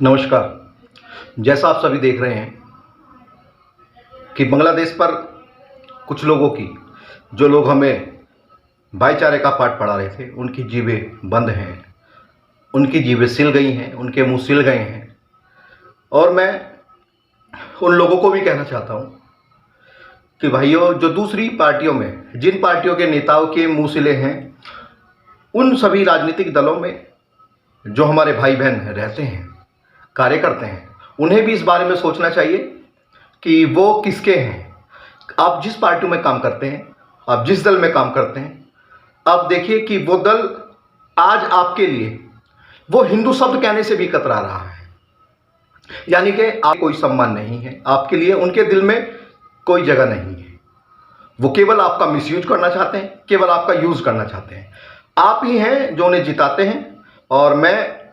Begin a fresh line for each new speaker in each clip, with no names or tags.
नमस्कार। जैसा आप सभी देख रहे हैं कि बांग्लादेश पर कुछ लोगों की, जो लोग हमें भाईचारे का पाठ पढ़ा रहे थे, उनकी जीभें बंद हैं, उनकी जीभें सिल गई हैं, उनके मुंह सिल गए हैं। और मैं उन लोगों को भी कहना चाहता हूं कि भाइयों, जो दूसरी पार्टियों में, जिन पार्टियों के नेताओं के मुंह सिले हैं, उन सभी राजनीतिक दलों में जो हमारे भाई बहन रहते हैं, कार्य करते हैं, उन्हें भी इस बारे में सोचना चाहिए कि वो किसके हैं। आप जिस पार्टी में काम करते हैं, आप जिस दल में काम करते हैं, आप देखिए कि वो दल आज आपके लिए वो हिंदू शब्द कहने से भी कतरा रहा है। यानी कि आप कोई सम्मान नहीं है आपके लिए, उनके दिल में कोई जगह नहीं है। वो केवल आपका मिसयूज करना चाहते हैं, केवल आपका यूज करना चाहते हैं। आप ही हैं जो उन्हें जिताते हैं। और मैं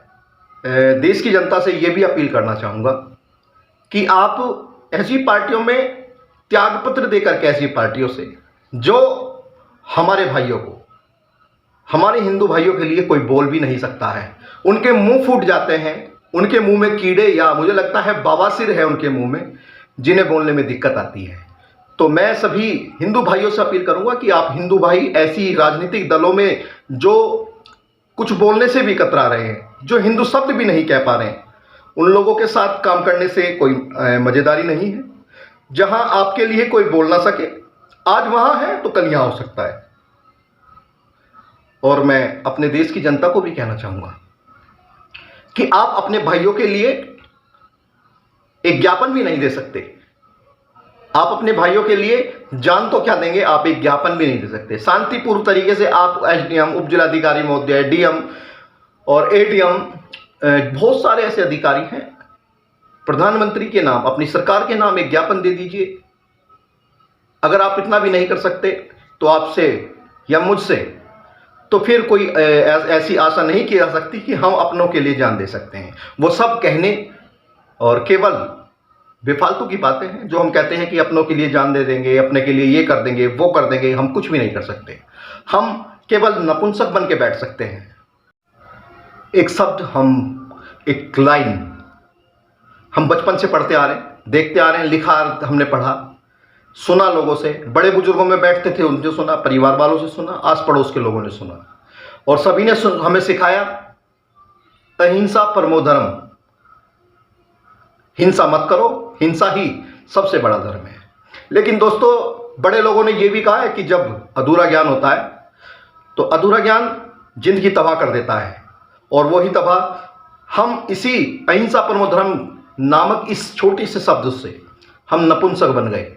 देश की जनता से यह भी अपील करना चाहूँगा कि आप ऐसी पार्टियों में त्यागपत्र देकर के, ऐसी पार्टियों से जो हमारे भाइयों को, हमारे हिंदू भाइयों के लिए कोई बोल भी नहीं सकता है, उनके मुंह फूट जाते हैं, उनके मुंह में कीड़े या मुझे लगता है बवासीर है उनके मुंह में, जिन्हें बोलने में दिक्कत आती है। तो मैं सभी हिंदू भाइयों से अपील करूंगा कि आप हिंदू भाई ऐसी राजनीतिक दलों में जो कुछ बोलने से भी कतरा रहे हैं, जो हिंदू शब्द भी नहीं कह पा रहे हैं, उन लोगों के साथ काम करने से कोई मजेदारी नहीं है। जहां आपके लिए कोई बोल ना सके, आज वहां है तो कल यहां हो सकता है। और मैं अपने देश की जनता को भी कहना चाहूंगा कि आप अपने भाइयों के लिए एक ज्ञापन भी नहीं दे सकते। आप अपने भाइयों के लिए जान तो क्या देंगे, आप एक ज्ञापन भी नहीं दे सकते। शांतिपूर्ण तरीके से आप एसडीएम, उप जिलाधिकारी महोदय, डीएम और एडीएम, बहुत सारे ऐसे अधिकारी हैं, प्रधानमंत्री के नाम, अपनी सरकार के नाम एक ज्ञापन दे दीजिए। अगर आप इतना भी नहीं कर सकते तो आपसे या मुझसे तो फिर कोई ऐसी आशा नहीं की जा सकती कि हम अपनों के लिए जान दे सकते हैं। वो सब कहने और केवल बेफालतू की बातें हैं जो हम कहते हैं कि अपनों के लिए जान दे देंगे, अपने के लिए ये कर देंगे, वो कर देंगे। हम कुछ भी नहीं कर सकते, हम केवल नपुंसक बन के बैठ सकते हैं। एक शब्द, एक लाइन हम बचपन से पढ़ते आ रहे हैं, देखते आ रहे हैं, लिखा हमने पढ़ा, सुना लोगों से, बड़े बुजुर्गों में बैठते थे उनसे सुना, परिवार वालों से सुना, आस पड़ोस के लोगों ने सुना, और सभी ने हमें सिखाया अहिंसा परमो धर्म। हिंसा मत करो, हिंसा ही सबसे बड़ा धर्म है। लेकिन दोस्तों, बड़े लोगों ने यह भी कहा है कि जब अधूरा ज्ञान होता है तो अधूरा ज्ञान जिंदगी तबाह कर देता है। और वही तबाह हम इसी अहिंसा परमो धर्म नामक इस छोटे से शब्द से हम नपुंसक बन गए।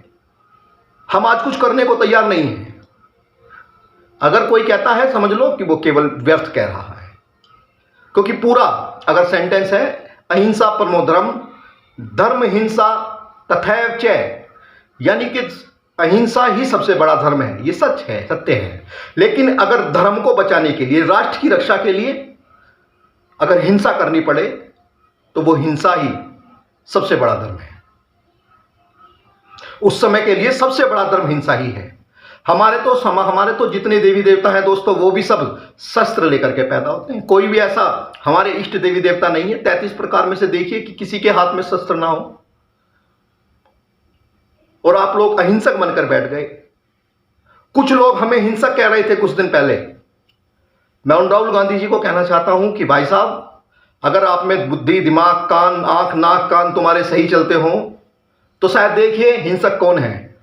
हम आज कुछ करने को तैयार नहीं है। अगर कोई कहता है, समझ लो कि वो केवल व्यर्थ कह रहा है, क्योंकि पूरा अगर सेंटेंस है अहिंसा परमो धर्म, धर्म हिंसा तथैव च, यानी कि अहिंसा ही सबसे बड़ा धर्म है। ये सच है, सत्य है। लेकिन अगर धर्म को बचाने के लिए, राष्ट्र की रक्षा के लिए अगर हिंसा करनी पड़े तो वो हिंसा ही सबसे बड़ा धर्म है। उस समय के लिए सबसे बड़ा धर्म हिंसा ही है। हमारे तो जितने देवी देवता हैं दोस्तों, वो भी सब शस्त्र लेकर के पैदा होते हैं। कोई भी ऐसा हमारे इष्ट देवी देवता नहीं है 33 प्रकार में से देखिए कि किसी के हाथ में शस्त्र ना हो। और आप लोग अहिंसक बनकर बैठ गए। कुछ लोग हमें हिंसक कह रहे थे कुछ दिन पहले। मैं उन राहुल गांधी जी को कहना चाहता हूं कि भाई साहब, अगर आप में बुद्धि, दिमाग, कान, आंख, नाक, कान तुम्हारे सही चलते हो तो शायद देखिए हिंसक कौन है,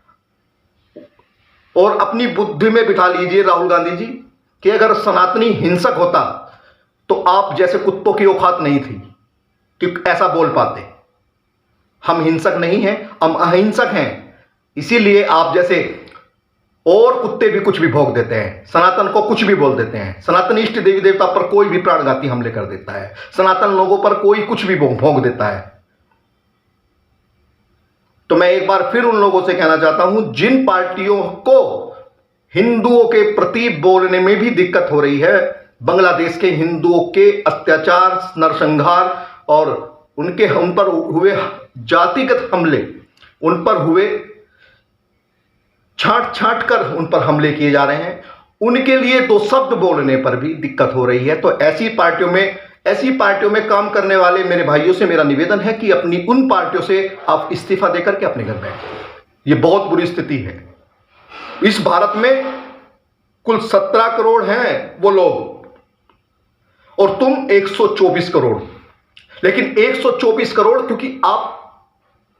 और अपनी बुद्धि में बिठा लीजिए राहुल गांधी जी कि अगर सनातनी हिंसक होता तो आप जैसे कुत्तों की औकात नहीं थी कि ऐसा बोल पाते। हम हिंसक नहीं हैं, हम अहिंसक हैं। इसीलिए आप जैसे और कुत्ते भी कुछ भी भोग देते हैं, सनातन को कुछ भी बोल देते हैं। सनातन इष्ट देवी देवता पर कोई भी प्राणघाती हमले कर देता है, सनातन लोगों पर कोई कुछ भी भोग देता है। तो मैं एक बार फिर उन लोगों से कहना चाहता हूं, जिन पार्टियों को हिंदुओं के प्रति बोलने में भी दिक्कत हो रही है, बांग्लादेश के हिंदुओं के अत्याचार, नरसंहार और उन पर हुए जातिगत हमले, उन पर हुए छांट छांट कर उन पर हमले किए जा रहे हैं, उनके लिए दो शब्द बोलने पर भी दिक्कत हो रही है। तो ऐसी पार्टियों में ऐसी पार्टियों में काम करने वाले मेरे भाइयों से मेरा निवेदन है कि अपनी उन पार्टियों से आप इस्तीफा देकर के अपने घर बैठे। ये बहुत बुरी स्थिति है। इस भारत में कुल 17 करोड़ हैं वो लोग और तुम 124 करोड़। लेकिन 124 करोड़ क्योंकि आप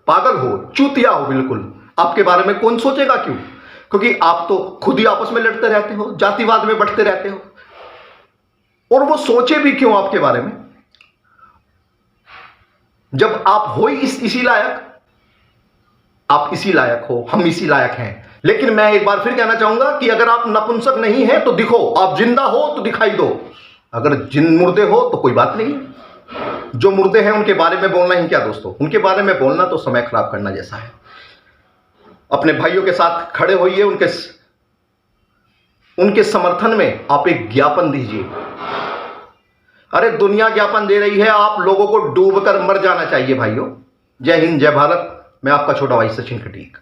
पागल हो, चूतिया हो बिल्कुल, आपके बारे में कौन सोचेगा? क्यों? क्योंकि आप तो खुद ही आपस में लड़ते रहते हो, जातिवाद में बढ़ते रहते हो। और वो सोचे भी क्यों आपके बारे में, जब आप हो ही इसी लायक। आप इसी लायक हो, हम इसी लायक हैं। लेकिन मैं एक बार फिर कहना चाहूंगा कि अगर आप नपुंसक नहीं है तो दिखो, आप जिंदा हो तो दिखाई दो। अगर जिन मुर्दे हो तो कोई बात नहीं। जो मुर्दे हैं उनके बारे में बोलना ही क्या दोस्तों, उनके बारे में बोलना तो समय खराब करना जैसा है। अपने भाइयों के साथ खड़े होइए, उनके समर्थन में आप एक ज्ञापन दीजिए। अरे दुनिया ज्ञापन दे रही है, आप लोगों को डूबकर मर जाना चाहिए भाइयों। जय हिंद, जय भारत। मैं आपका छोटा भाई सचिन खटीक।